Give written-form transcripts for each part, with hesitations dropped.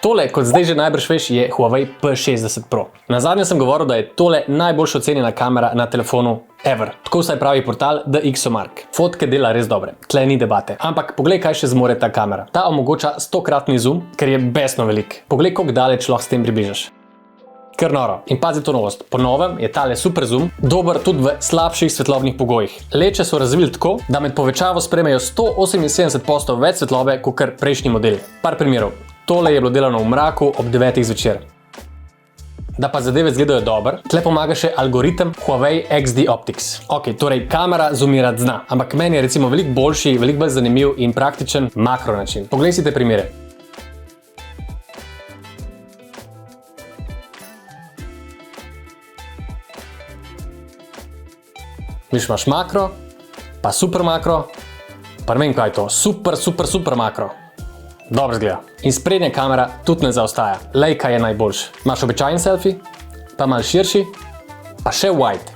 Tole, kot zdaj že najbrž veš, je Huawei P60 Pro. Nazadnje sem govoril, da je tole najboljša ocenjena kamera na telefonu ever. Tako vsaj pravi portal DxOMark. Fotke dela res dobre, tle ni debate. Ampak poglej, kaj še zmore ta kamera. Ta omogoča 100-kratni zoom, ker je besno velik. Poglej, koliko daleč lahko s tem približaš. Kar noro. In pazi to novost. Po novem je tale super zoom dober tudi v slabših svetlobnih pogojih. Leče so razvili tako, da med povečavo sprejmejo 178% več svetlobe kot prejšnji modeli. Par primerov. Tole je bilo delano v mraku ob 9. zvečer. Da pa zadeve izgledajo dobro, tle pomaga še algoritem Huawei XD Optics. Ok, torej kamera zoomirati zna, ampak meni je recimo veliko boljši, veliko bolj zanimiv in praktičen makro način. Poglej si te primere. Viš imaš makro, pa super makro, pa ne vem kaj je to, super makro. Dobro izgleda. In sprednja kamera tudi ne zaostaja. Leica je najboljši. Imaš običajen selfie, pa malo širši, pa še wide.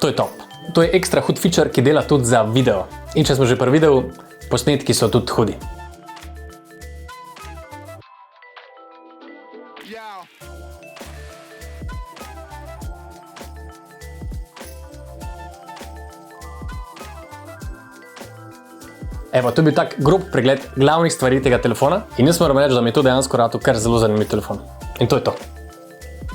To je top. To je ekstra hud feature, ki dela tudi za video. In če smo že pri videu, posnetki so tudi hudi. Evo, to je bil tak grob pregled glavnih stvari tega telefona in jaz moram reči, da mi je to dejansko ratal kar zelo zanimiv telefon. In to je to.